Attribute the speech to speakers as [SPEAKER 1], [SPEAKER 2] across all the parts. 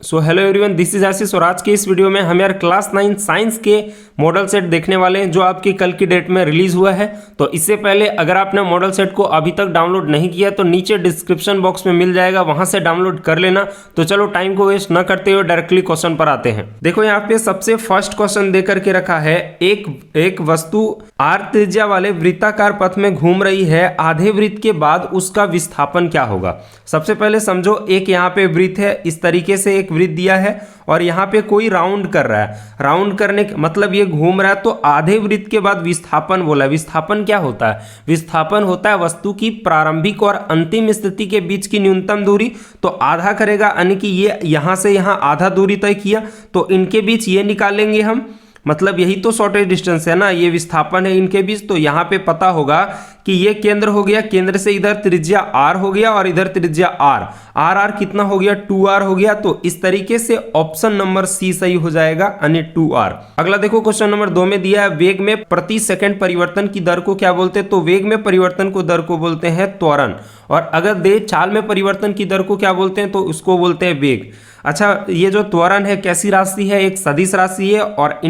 [SPEAKER 1] So hello everyone, this is Ashish और आज के इस वीडियो में हम यार क्लास 9 साइंस के मॉडल सेट देखने वाले हैं जो आपकी कल की डेट में रिलीज हुआ है। तो इससे पहले अगर आपने मॉडल सेट को अभी तक डाउनलोड नहीं किया तो नीचे डिस्क्रिप्शन बॉक्स में मिल जाएगा, वहां से डाउनलोड कर लेना। तो चलो टाइम को वेस्ट न करते हुए डायरेक्टली क्वेश्चन पर आते हैं। देखो यहाँ पे सबसे फर्स्ट क्वेश्चन दे करके रखा है, एक वस्तु आर त्रिज्या वाले वृत्ताकार पथ में घूम रही है, आधे वृत्त के बाद उसका विस्थापन क्या होगा। सबसे पहले समझो, एक यहाँ पे वृत्त है, इस तरीके से एक वृत्त दिया है और यहाँ पे कोई राउंड कर रहा है। राउंड करने का मतलब ये घूम रहा है, तो आधे वृत्त के बाद विस्थापन बोला है। विस्थापन क्या होता है? विस्थापन होता है वस्तु की प्रारंभिक और अंतिम स्थिति के बीच की न्यूनतम दूरी। तो आधा करेगा, यानी कि ये यहाँ से यहाँ आधा दूरी तय किया, तो इनके बीच ये निकालेंगे हम, मतलब यही तो शॉर्टेज डिस्टेंस है ना, ये विस्थापन है इनके बीच। तो यहाँ पे पता होगा कि ये केंद्र हो गया, केंद्र से इधर त्रिज्या r हो गया और इधर त्रिज्या r कितना हो गया? 2r हो गया। तो इस तरीके से ऑप्शन नंबर सी सही हो जाएगा, यानी 2r। अगला देखो, क्वेश्चन नंबर 2 में दिया है, वेग में प्रति सेकंड परिवर्तन की दर को क्या बोलते हैं? तो वेग में परिवर्तन को दर को बोलते हैं त्वरण, और अगर दे चाल में परिवर्तन की दर को क्या बोलते हैं? तो उसको बोलते हैं वेग। अच्छा, ये जो त्वरण है कैसी राशि है? एक सदिश राशि है, और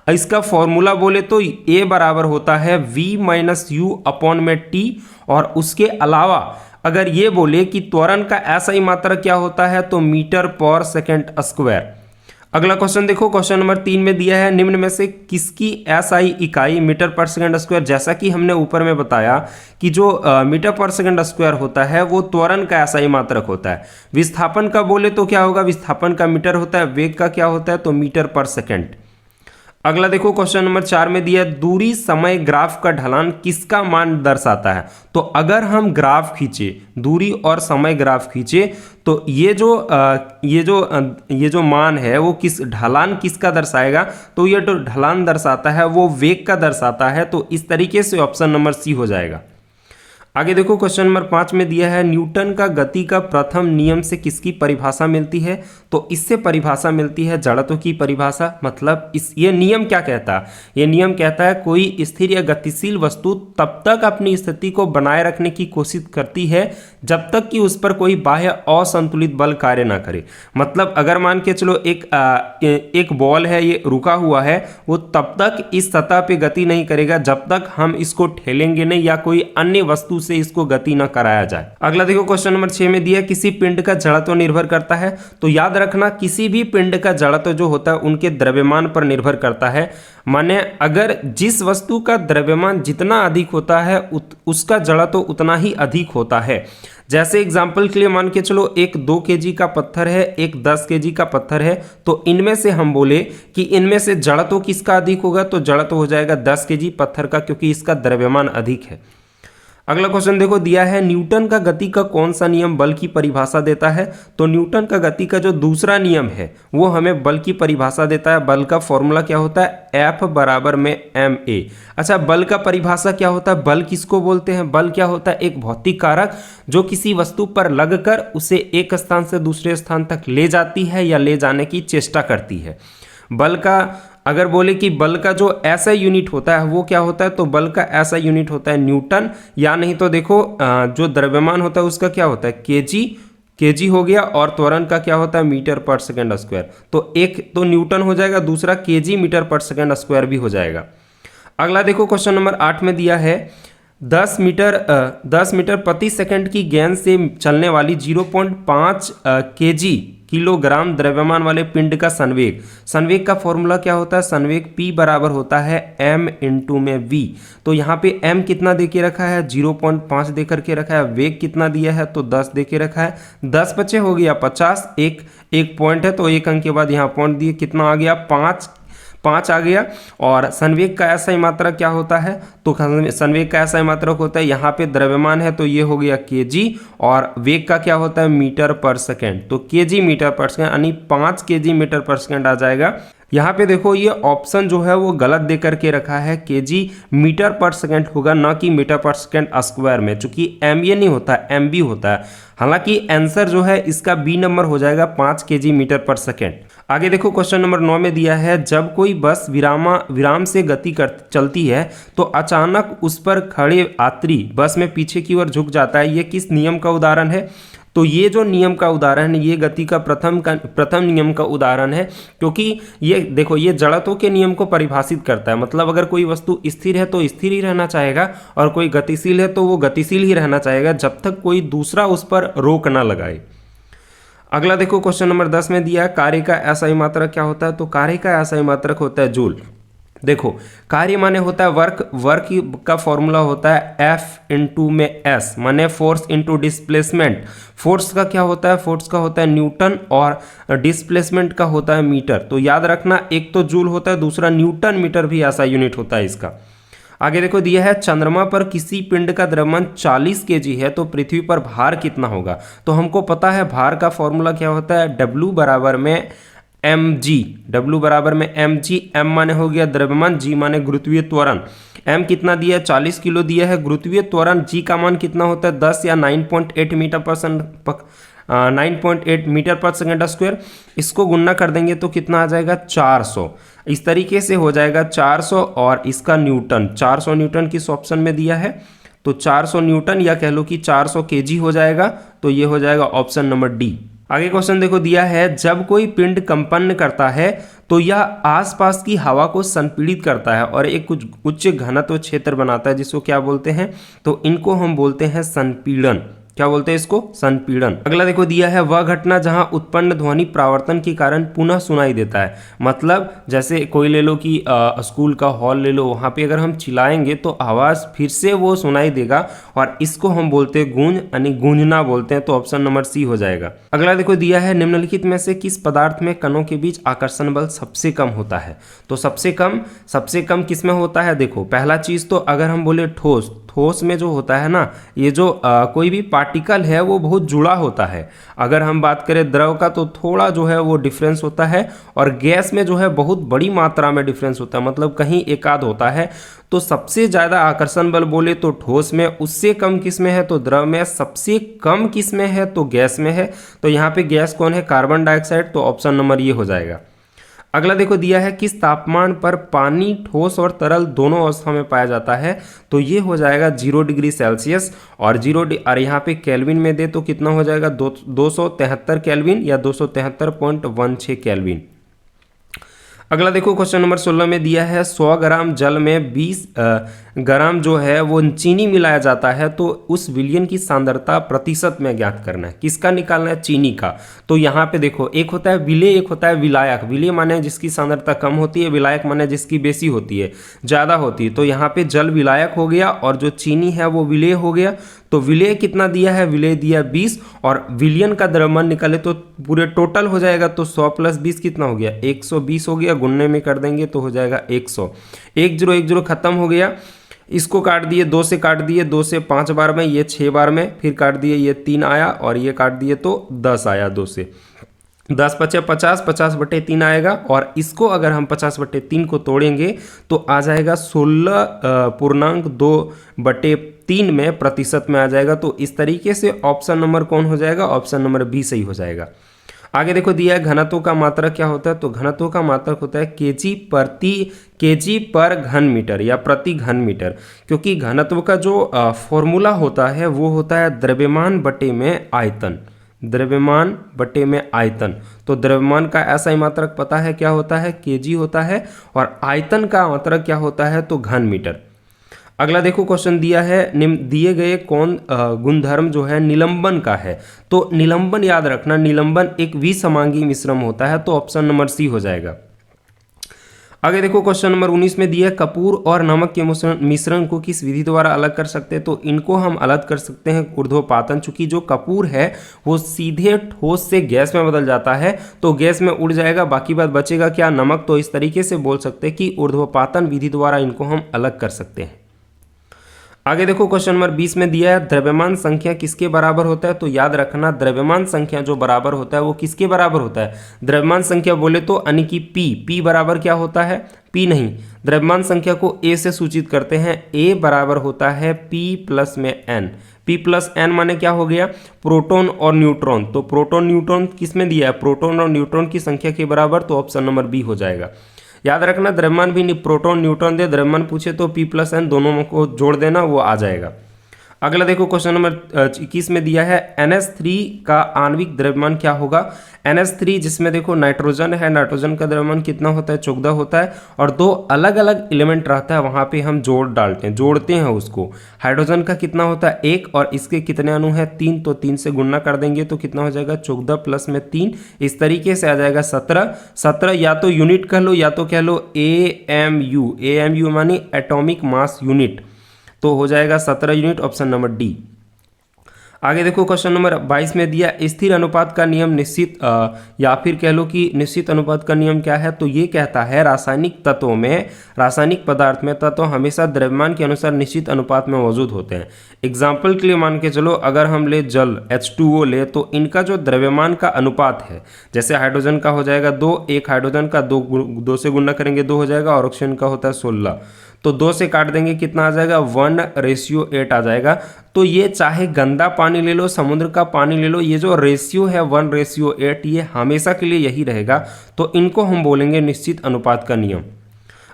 [SPEAKER 1] इसका फॉर्मूला बोले तो a बराबर होता है v माइनस यू अपॉन में t। और उसके अलावा अगर ये बोले कि त्वरण का ऐसा मात्रक क्या होता है, तो मीटर पर सेकंड स्क्वायर। अगला क्वेश्चन देखो, क्वेश्चन नंबर 3 में दिया है, निम्न में से किसकी एसआई इकाई मीटर पर सेकंड स्क्वायर। जैसा कि हमने ऊपर में बताया कि जो मीटर पर सेकंड स्क्वायर होता है वो त्वरण का एसआई मात्रक होता है। विस्थापन का बोले तो क्या होगा? विस्थापन का मीटर होता है। वेग का क्या होता है? तो मीटर पर सेकंड। अगला देखो, क्वेश्चन नंबर 4 में दिया है, दूरी समय ग्राफ का ढलान किसका मान दर्शाता है। तो अगर हम ग्राफ खींचे, दूरी और समय ग्राफ खींचे, तो ये जो मान है वो किस ढलान किसका दर्शाएगा? तो ये जो ढलान दर्शाता है वो वेग का दर्शाता है। तो इस तरीके से ऑप्शन नंबर सी हो जाएगा। आगे देखो, क्वेश्चन नंबर 5 में दिया है, न्यूटन का गति का प्रथम नियम से किसकी परिभाषा मिलती है? तो इससे परिभाषा मिलती है जड़त्व की परिभाषा। मतलब ये नियम क्या कहता है? ये नियम कहता है कोई स्थिर या गतिशील वस्तु तब तक अपनी स्थिति को बनाए रखने की कोशिश करती है जब तक कि उस पर कोई बाह्य असंतुलित बल कार्य ना करे। मतलब अगर मान के चलो एक बॉल है, ये रुका हुआ है, वो तब तक इस सतह पे गति नहीं करेगा जब तक हम इसको ठेलेंगे नहीं या कोई अन्य वस्तु से इसको गति न कराया जाए। अगला देखो, क्वेश्चन नंबर 6 में दिया, किसी पिंड का जड़त्व निर्भर करता है। तो याद रखना, किसी भी पिंड का जड़त्व जो होता है उनके द्रव्यमान पर निर्भर करता है। माने अगर जिस वस्तु का द्रव्यमान जितना अधिक होता है उसका जड़त्व उतना ही अधिक होता है। जैसे एग्जाम्पल के लिए मान के चलो, एक 2 kg का पत्थर है, एक 10 kg का पत्थर है, तो इनमें से हम बोले कि इनमें से जड़त्व किसका अधिक होगा? तो जड़त्व हो जाएगा 10 kg पत्थर का, क्योंकि इसका द्रव्यमान अधिक है। अगला क्वेश्चन देखो, दिया है, न्यूटन का गति का कौन सा नियम बल की परिभाषा देता है? तो न्यूटन का गति का जो दूसरा नियम है वो हमें बल की परिभाषा देता है। बल का फॉर्मूला क्या होता है? F बराबर में ma। अच्छा, बल का परिभाषा क्या होता है? बल किसको बोलते हैं? बल क्या होता है? एक भौतिक कारक जो किसी वस्तु पर लगकर उसे एक स्थान से दूसरे स्थान तक ले जाती है या ले जाने की चेष्टा करती है। बल का अगर बोले कि बल का जो ऐसा यूनिट होता है वो क्या होता है? तो बल का ऐसा यूनिट होता है न्यूटन, या नहीं तो देखो जो द्रव्यमान होता है उसका क्या होता है? केजी हो गया, और त्वरण का क्या होता है? मीटर पर सेकंड स्क्वायर। तो एक तो न्यूटन हो जाएगा, दूसरा केजी मीटर पर सेकंड स्क्वायर भी हो जाएगा। अगला देखो, क्वेश्चन नंबर 8 में दिया है, 10 मीटर प्रति सेकंड की गेंद से चलने वाली 0.5 किलोग्राम द्रव्यमान वाले पिंड का संवेग का फॉर्मूला क्या होता है? संवेग P बराबर होता है m इंटू में v। तो यहाँ पे m कितना दे के रखा है? 0.5 दे करके रखा है। वेग कितना दिया है? तो 10 दे के रखा है। 10 बचे हो गया 50, एक पॉइंट है तो एक अंक के बाद यहाँ पॉइंट दिए, कितना आ गया? 5 आ गया। और संवेग का ऐसा ही मात्रक क्या होता है? तो संवेग का ऐसा ही मात्रक होता है, यहाँ पे द्रव्यमान है तो ये हो गया kg, और वेग का क्या होता है? मीटर पर सेकेंड। तो kg मीटर पर सेकेंड, यानी 5 kg मीटर पर सेकेंड आ जाएगा। यहाँ पे देखो, ये ऑप्शन जो है वो गलत दे करके रखा है, kg मीटर पर सेकेंड होगा, ना कि मीटर पर सेकेंड स्क्वायर में, चूंकि MA नहीं होता है, MB होता है। हालांकि आंसर जो है इसका बी नंबर हो जाएगा 5 kg मीटर पर सेकेंड। आगे देखो, क्वेश्चन नंबर 9 में दिया है, जब कोई बस विराम से गति चलती है तो अचानक उस पर खड़े यात्री बस में पीछे की ओर झुक जाता है, ये किस नियम का उदाहरण है? तो ये जो नियम का उदाहरण है, ये गति का प्रथम नियम का उदाहरण है, क्योंकि ये देखो ये जड़त्व के नियम को परिभाषित करता है। मतलब अगर कोई वस्तु स्थिर है तो स्थिर ही रहना चाहेगा, और कोई गतिशील है तो वो गतिशील ही रहना चाहेगा, जब तक कोई दूसरा उस पर रोक ना लगाए। अगला देखो क्वेश्चन नंबर 10 में दिया है कार्य का असाई मात्रक क्या होता है। तो कार्य का असाई मात्रक होता है जूल। देखो कार्य माने होता है वर्क, वर्क का फॉर्मूला होता है F इंटू में S, माने फोर्स इंटू डिस्प्लेसमेंट। फोर्स का क्या होता है, फोर्स का होता है न्यूटन, और डिस्प्लेसमेंट का होता है मीटर। तो याद रखना, एक तो जूल होता है, दूसरा न्यूटन मीटर भी ऐसा यूनिट होता है इसका। आगे देखो दिया है चंद्रमा पर किसी पिंड का द्रव्यमान 40 kg है तो पृथ्वी पर भार कितना होगा। तो हमको पता है भार का फॉर्मूला क्या होता है, W बराबर में mg, W बराबर में mg, m माने हो गया द्रव्यमान, g माने गुरुत्वीय त्वरण। m कितना दिया है, 40 किलो दिया है। गुरुत्वीय त्वरण g का मान कितना होता है, 10 या 9.8 मीटर पर सेकंड स्क्वायर। इसको गुणा कर देंगे तो कितना आ जाएगा, 400। इस तरीके से हो जाएगा 400, और इसका न्यूटन 400 न्यूटन किस ऑप्शन में दिया है, तो 400 न्यूटन या कह लो कि 400 kg हो जाएगा। तो ये हो जाएगा ऑप्शन नंबर डी। आगे क्वेश्चन देखो दिया है जब कोई पिंड कंपन करता है तो यह आसपास की हवा को संपीड़ित करता है और एक कुछ उच्च घनत्व क्षेत्र बनाता है, जिसको क्या बोलते हैं, तो इनको हम बोलते हैं संपीड़न। क्या बोलते हैं इसको, संपीड़न। अगला देखो दिया है वह घटना जहां उत्पन्न ध्वनि प्रावर्तन के कारण पुनः सुनाई देता है। मतलब जैसे कोई ले लो कि स्कूल का हॉल ले लो, वहां पे अगर हम चिल्लाएंगे तो आवाज फिर से वो सुनाई देगा, और इसको हम बोलते हैं गूंज, यानी गूंजना बोलते हैं। तो ऑप्शन नंबर सी हो जाएगा। अगला देखो दिया है निम्नलिखित में से किस पदार्थ में कणों के बीच आकर्षण बल सबसे कम होता है। तो सबसे कम किस में होता है। देखो पहला चीज तो अगर हम बोले ठोस, ठोस में जो होता है ना, ये जो कोई भी पार्टिकल है वो बहुत जुड़ा होता है। अगर हम बात करें द्रव का तो थोड़ा जो है वो डिफरेंस होता है, और गैस में जो है बहुत बड़ी मात्रा में डिफरेंस होता है, मतलब कहीं एक आध होता है। तो सबसे ज़्यादा आकर्षण बल बोले तो ठोस में, उससे कम किस में है तो द्रव में, सबसे कम किस में है तो गैस में है। तो यहाँ पे गैस कौन है, कार्बन डाइऑक्साइड। तो ऑप्शन नंबर ये हो जाएगा। अगला देखो दिया है किस तापमान पर पानी ठोस और तरल दोनों अवस्था में पाया जाता है। तो ये हो जाएगा 0 डिग्री सेल्सियस, और और यहाँ पे केल्विन में दे तो कितना हो जाएगा 273 केल्विन या 273.16 केल्विन। अगला देखो क्वेश्चन नंबर 16 में दिया है 100 ग्राम जल में 20 ग्राम जो है वो चीनी मिलाया जाता है, तो उस विलयन की सांद्रता प्रतिशत में ज्ञात करना है। किसका निकालना है, चीनी का। तो यहाँ पे देखो एक होता है विलेय, एक होता है विलायक। विलेय माने जिसकी सांद्रता कम होती है, विलायक माने जिसकी बेसी होती है, ज़्यादा होती है। तो यहाँ पे जल विलायक हो गया और जो चीनी है वो विलेय हो गया। तो विलेय कितना दिया है, विलेय दिया 20, और विलयन का द्रव्यमान निकाले तो पूरे टोटल हो जाएगा। तो 100 + 20 कितना हो गया, 120 हो गया। गुणने में कर देंगे तो हो जाएगा 100। 1 0 खत्म हो गया। इसको काट दिए, 2 से काट दिए, 2 से 5 बार में, ये 6 बार में, फिर काट दिए, ये 3 आया, और ये काट दिए तो 10 आया। 2 से 10 × 5 = 50, 50/3 आएगा। और इसको अगर हम 50/3 को तोड़ेंगे तो आ जाएगा 16.2/3 में प्रतिशत में आ जाएगा। तो इस तरीके से ऑप्शन नंबर कौन हो जाएगा, ऑप्शन नंबर बी सही हो जाएगा। आगे देखो दिया है घनत्व का मात्रक क्या होता है। तो घनत्व का मात्रक होता है केजी पर घन मीटर या प्रति घन मीटर, क्योंकि घनत्व का जो फॉर्मूला होता है वो होता है द्रव्यमान बटे में आयतन। द्रव्यमान बटे में आयतन। तो द्रव्यमान का ऐसा ही मात्रक पता है क्या होता है, केजी होता है, और आयतन का मात्रक क्या होता है तो घन मीटर। अगला देखो क्वेश्चन दिया है दिए गए कौन गुणधर्म जो है निलंबन का है। तो निलंबन याद रखना, निलंबन एक विसमांगी मिश्रण होता है। तो ऑप्शन नंबर सी हो जाएगा। आगे देखो क्वेश्चन नंबर 19 में दिया है कपूर और नमक के मिश्रण को किस विधि द्वारा अलग कर सकते हैं। तो इनको हम अलग कर सकते हैं ऊर्ध्वपातन। चूंकि जो कपूर है वो सीधे ठोस से गैस में बदल जाता है, तो गैस में उड़ जाएगा, बाकी बात बचेगा क्या, नमक। तो इस तरीके से बोल सकते हैं कि ऊर्ध्वपातन विधि द्वारा इनको हम अलग कर सकते हैं। आगे देखो क्वेश्चन नंबर 20 में दिया है द्रव्यमान संख्या किसके बराबर होता है। तो याद रखना द्रव्यमान संख्या जो बराबर होता है वो किसके बराबर होता है। द्रव्यमान संख्या बोले तो यानी कि P बराबर क्या होता है, P नहीं, द्रव्यमान संख्या को A से सूचित करते हैं। A बराबर होता है P + में N। P + N माने क्या हो गया, प्रोटॉन और न्यूट्रॉन। तो प्रोटॉन न्यूट्रॉन किस में दिया है, प्रोटॉन और न्यूट्रॉन की संख्या के बराबर। तो ऑप्शन नंबर बी हो जाएगा। याद रखना द्रव्यमान भी प्रोटॉन न्यूट्रॉन दे, द्रव्यमान पूछे तो P + N दोनों को जोड़ देना, वो आ जाएगा। अगला देखो क्वेश्चन नंबर 21 में दिया है NH3 का आणविक द्रव्यमान क्या होगा। NH3 जिसमें देखो नाइट्रोजन है, नाइट्रोजन का द्रव्यमान कितना होता है, 14 होता है, और दो अलग अलग एलिमेंट रहता है वहाँ पे हम जोड़ते हैं उसको। हाइड्रोजन का कितना होता है 1, और इसके कितने अणु हैं 3, तो 3 से गुणा कर देंगे तो कितना हो जाएगा 14 प्लस में 3, इस तरीके से आ जाएगा 17 या तो यूनिट कह लो या तो कह लो AMU मानी एटॉमिक मास यूनिट, तो हो जाएगा 17 यूनिट, ऑप्शन नंबर डी। आगे देखो क्वेश्चन नंबर 22 में दिया स्थिर अनुपात का नियम निश्चित या फिर कह लो कि निश्चित अनुपात का नियम क्या है, तो ये कहता है रासायनिक पदार्थ में तत्व हमेशा द्रव्यमान के अनुसार निश्चित अनुपात में मौजूद होते हैं। एग्जाम्पल के लिए मान के चलो, अगर हम ले जल H2O ले, तो इनका जो द्रव्यमान का अनुपात है, जैसे हाइड्रोजन का हो जाएगा 2, एक हाइड्रोजन का 2 से गुणा करेंगे 2 हो जाएगा, और ऑक्सीजन का होता है 16, तो 2 से काट देंगे कितना आ जाएगा 1:8 आ जाएगा। तो ये चाहे गंदा पानी ले लो, समुद्र का पानी ले लो, ये जो रेशियो है 1:8 ये हमेशा के लिए यही रहेगा, तो इनको हम बोलेंगे निश्चित अनुपात का नियम।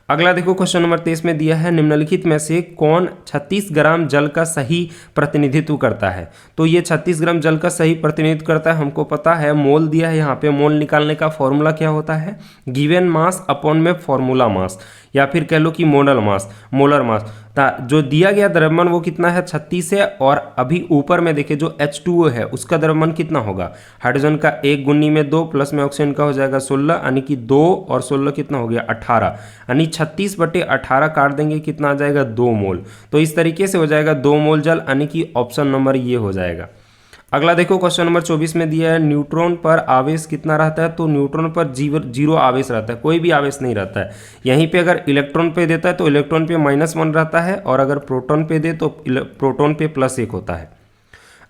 [SPEAKER 1] अगला देखो क्वेश्चन नंबर 23 में दिया है निम्नलिखित में से कौन 36 ग्राम जल का सही प्रतिनिधित्व करता है। तो ये 36 ग्राम जल का सही प्रतिनिधित्व करता है, हमको पता है मोल दिया है यहाँ पे। मोल निकालने का फॉर्मूला क्या होता है, गिवन मास अपॉन में फॉर्मूला मास, या फिर कह लो कि मोलर मास। जो दिया गया द्रव्यमान वो कितना है 36 है, और अभी ऊपर में देखिए जो H2O है उसका द्रव्यमान कितना होगा, हाइड्रोजन का 1 गुनी में 2 प्लस में ऑक्सीजन का हो जाएगा 16, यानी कि 2 और 16 कितना हो गया 18, यानी 36/18 काट देंगे कितना आ जाएगा 2 मोल। तो इस तरीके से हो जाएगा 2 मोल जल, यानी कि ऑप्शन नंबर ये हो जाएगा। अगला देखो क्वेश्चन नंबर 24 में दिया है न्यूट्रॉन पर आवेश कितना रहता है। तो न्यूट्रॉन पर जीरो आवेश रहता है, कोई भी आवेश नहीं रहता है। यहीं पे अगर इलेक्ट्रॉन पे देता है तो इलेक्ट्रॉन पे -1 रहता है, और अगर प्रोटॉन पे दे तो प्रोटॉन पे +1 होता है।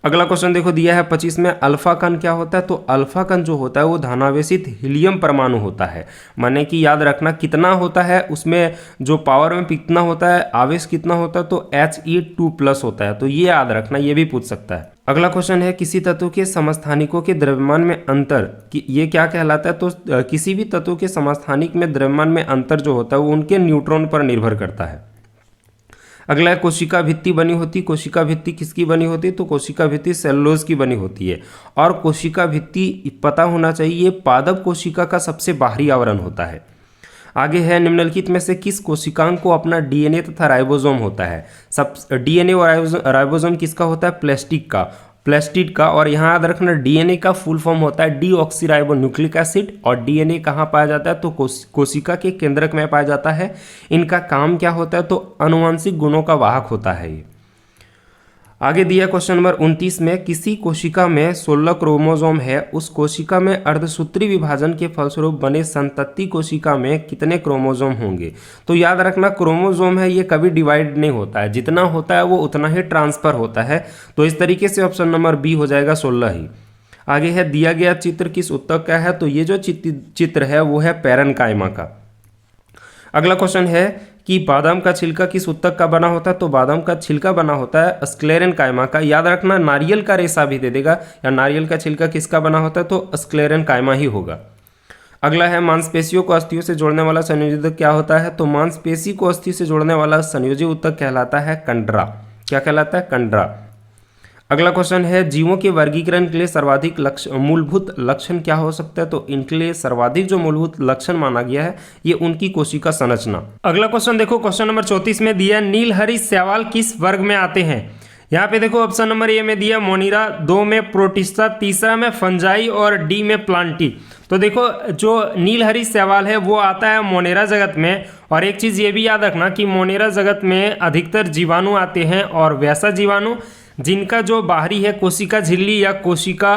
[SPEAKER 1] अगला क्वेश्चन देखो दिया है 25 में अल्फा कण क्या होता है। तो अल्फा कण जो होता है वो धनावेशित हीलियम परमाणु होता है, माने कि याद रखना कितना होता है उसमें, जो पावर में कितना होता है, आवेश कितना होता है, तो He2+ होता है, तो ये याद रखना, ये भी पूछ सकता है। अगला क्वेश्चन है किसी तत्व के समस्थानिकों के द्रव्यमान में अंतर कि ये क्या कहलाता है। तो किसी भी तत्व के समस्थानिक में द्रव्यमान में अंतर जो होता है वो उनके न्यूट्रॉन पर निर्भर करता है। अगला है कोशिका भित्ति बनी होती। कोशिका भित्ति किसकी बनी होती है, तो कोशिका भित्ति सेलुलोज की बनी होती है, और कोशिका भित्ति पता होना चाहिए पादप कोशिका का सबसे बाहरी आवरण होता है। आगे है निम्नलिखित में से किस कोशिकांग को अपना डीएनए तथा राइबोसोम होता है। सब डीएनए और राइबोसोम किसका होता है, प्लास्टिड का। और यहाँ याद रखना डीएनए का फुल फॉर्म होता है डीऑक्सीराइबोन्यूक्लिक एसिड, और डीएनए कहाँ पाया जाता है, तो कोशिका के केंद्रक में पाया जाता है। इनका काम क्या होता है, तो अनुवांशिक गुणों का वाहक होता है ये। आगे दिया क्वेश्चन नंबर 29 में किसी कोशिका में 16 क्रोमोसोम है, उस कोशिका में अर्धसूत्री विभाजन के फलस्वरूप बने संतति कोशिका में कितने क्रोमोसोम होंगे। तो याद रखना क्रोमोसोम है ये कभी डिवाइड नहीं होता है, जितना होता है वो उतना ही ट्रांसफर होता है, तो इस तरीके से ऑप्शन नंबर बी हो जाएगा 16 ही। आगे है दिया गया चित्र किस ऊतक का है। तो ये जो चित्र है वो है पैरेन्काइमा का। अगला क्वेश्चन है कि बादाम का छिलका किस ऊतक का बना होता है। तो बादाम का छिलका बना होता है स्क्लेरेन्काइमा का। याद रखना नारियल का रेशा भी दे देगा, या नारियल का छिलका किसका बना होता है, तो स्क्लेरेन्काइमा ही होगा। अगला है मांसपेशियों को अस्थियों से जोड़ने वाला संयोजी ऊतक क्या होता है। तो मांसपेशी को अस्थि से जोड़ने वाला संयोजी ऊतक कहलाता है कंडरा। क्या कहलाता है, कंडरा। अगला क्वेश्चन है जीवों के वर्गीकरण के लिए सर्वाधिक मूलभूत लक्षण क्या हो सकता है। तो इनके लिए सर्वाधिक जो मूलभूत लक्षण माना गया है ये उनकी कोशिका संरचना। अगला क्वेश्चन देखो क्वेश्चन नंबर 34 में दिया नीलहरी शैवाल किस वर्ग में आते हैं। यहाँ पे देखो ऑप्शन नंबर ए में दिया मोनिरा, 2 में प्रोटिस्टा, तीसरा में फंजाई और डी में प्लांटी। तो देखो जो नीलहरी शैवाल है वो आता है मोनेरा जगत में। और एक चीज़ ये भी याद रखना कि मोनेरा जगत में अधिकतर जीवाणु आते हैं, और वैसा जीवाणु जिनका जो बाहरी है कोशिका झिल्ली या कोशिका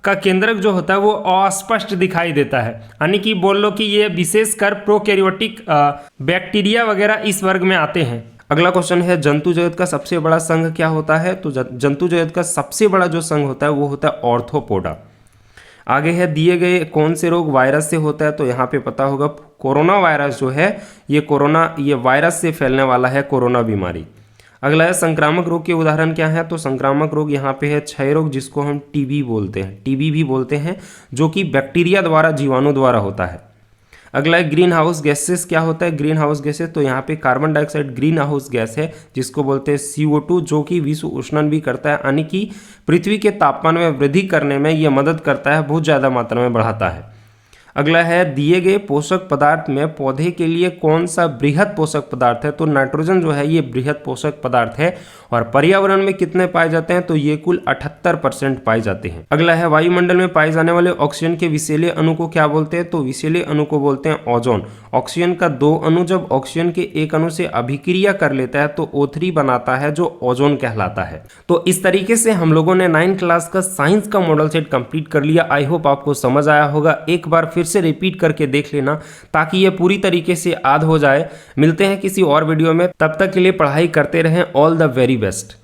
[SPEAKER 1] का केंद्रक जो होता है वो अस्पष्ट दिखाई देता है, यानी कि बोल लो कि ये विशेषकर प्रोकैरियोटिक बैक्टीरिया वगैरह इस वर्ग में आते हैं। अगला क्वेश्चन है जंतु जगत का सबसे बड़ा संघ क्या होता है। तो जंतु जगत का सबसे बड़ा जो संघ होता है वो होता है ऑर्थोपोडा। आगे है दिए गए कौन से रोग वायरस से होता है। तो यहाँ पे पता होगा कोरोना वायरस जो है ये वायरस से फैलने वाला है, कोरोना बीमारी। अगला है संक्रामक रोग के उदाहरण क्या है। तो संक्रामक रोग यहाँ पे है क्षय रोग, जिसको हम टीबी भी बोलते हैं, जो कि बैक्टीरिया द्वारा जीवाणु द्वारा होता है। अगला है ग्रीन हाउस गैसेस। क्या होता है ग्रीन हाउस गैसेस? तो यहाँ पे carbon dioxide green house gas है, जिसको बोलते हैं CO2, जो कि विश्व उष्णन भी करता है, यानी कि पृथ्वी के तापमान में वृद्धि करने में यह मदद करता है, बहुत ज़्यादा मात्रा में बढ़ाता है। अगला है दिए गए पोषक पदार्थ में पौधे के लिए कौन सा बृहद पोषक पदार्थ है? तो नाइट्रोजन जो है ये बृहद पोषक पदार्थ है, और पर्यावरण में कितने पाए जाते हैं? तो ये कुल 78% पाए जाते हैं। अगला है वायुमंडल में पाए जाने वाले ऑक्सीजन के विषैले अणु को क्या बोलते हैं? तो विषैले अणु को बोलते हैं ओजोन। ऑक्सीजन का 2 अणु जब ऑक्सीजन के एक अणु से अभिक्रिया कर लेता है तो O3 बनाता है, जो ओजोन कहलाता है। तो इस तरीके से हम लोगों ने 9th क्लास का साइंस का मॉडल सेट कंप्लीट कर लिया। आई होप आपको समझ आया होगा। एक बार फिर से रिपीट करके देख लेना ताकि ये पूरी तरीके से याद हो जाए। मिलते हैं किसी और वीडियो में, तब तक के लिए पढ़ाई करते रहें। All the very best.